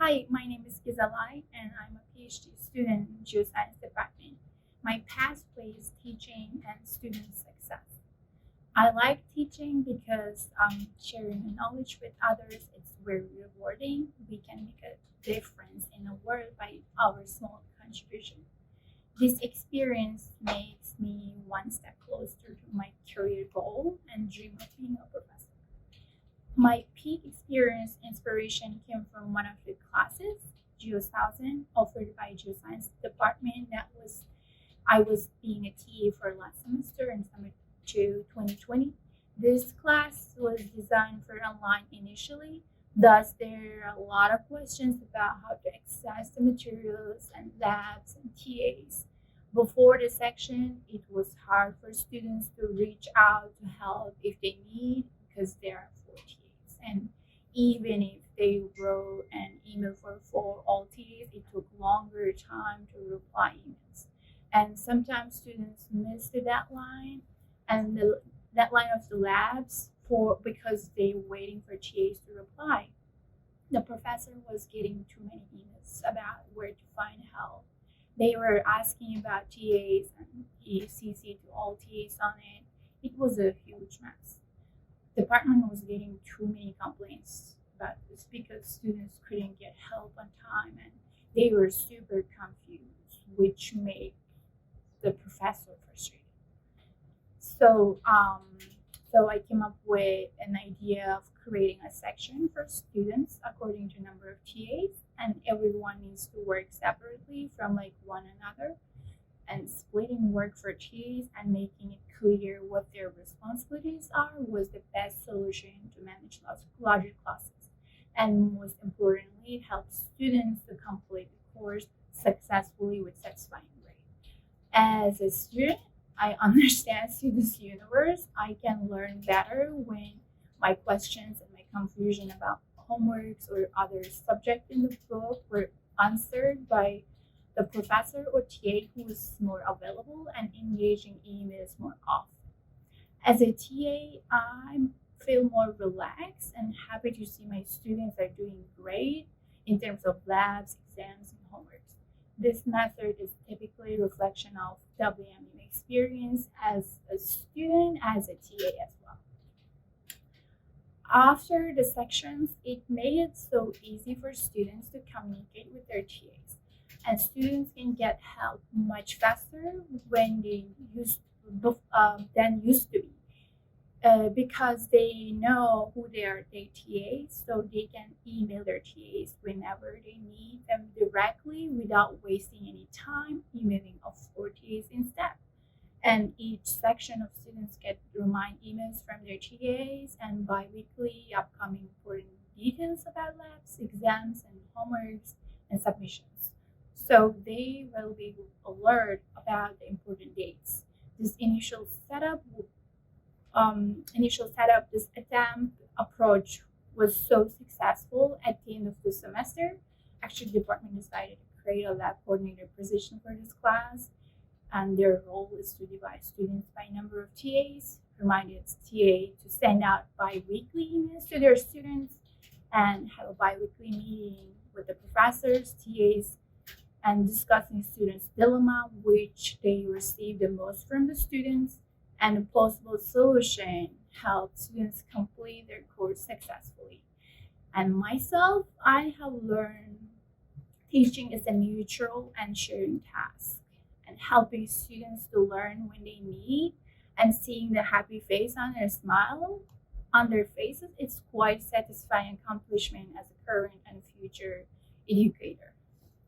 Hi, my name is Gizalai, and I'm a PhD student in Geoscience Department. My pathway is teaching and student success. I like teaching because sharing the knowledge with others it's very rewarding. We can make a difference in the world by our small contribution. This experience makes me one step closer to my career goal and dream of being a professor. My peak experience inspiration came from one of the classes, Geoscience, offered by Geoscience Department. I was being a TA for last semester in summer 2020. This class was designed for online initially. Thus, there are a lot of questions about how to access the materials and labs and TAs. Before the section, it was hard for students to reach out to help if they need because there are four TAs. And even if they wrote an email for all TAs, it took longer time to reply emails. And sometimes students miss the deadline and the deadline of the labs for because they're waiting for TAs to reply. The professor was getting too many emails about where to find help. They were asking about TAs and he CC'd to all TAs on it. It was a huge mess. The department was getting too many complaints about this because students couldn't get help on time and they were super confused, which made the professor frustrated. So, um, so I came up with an idea of creating a section for students according to number of TAs, and everyone needs to work separately from like one another. And splitting work for TAs and making it clear what their responsibilities are was the best solution to manage larger classes. And most importantly, it helps students to complete the course successfully with satisfying grade. As a student, I understand students' universe. I can learn better when my questions and my confusion about homeworks or other subject in the book were answered by the professor or TA who is more available and engaging emails more often. As a TA, I feel more relaxed and happy to see my students are doing great in terms of labs, exams, and homeworks. This method is typically a reflection of WMU experience as a student, as a TA as well. After the sections, it made it so easy for students to communicate with their TAs, and students can get help much faster when they used than used to be because they know who their TAs, so they can email their TAs whenever they need them directly without wasting any time emailing of 4 TAs instead. And each section of students get remind emails from their TAs and bi-weekly upcoming important details about labs, exams, and homeworks and submissions. So they will be alert about the important dates. This initial setup, this attempt approach was so successful at the end of the semester. Actually, the department decided to create a lab coordinator position for this class, and their role is to divide students by number of TAs, remind its TA to send out bi-weekly emails to their students, and have a bi-weekly meeting with the professors, TAs, and discussing students' dilemma, which they receive the most from the students, and a possible solution help students complete their course successfully. And myself, I have learned teaching is a mutual and sharing task, and helping students to learn when they need and seeing the happy face on their smile on their faces, it's quite satisfying accomplishment as a current and future educator.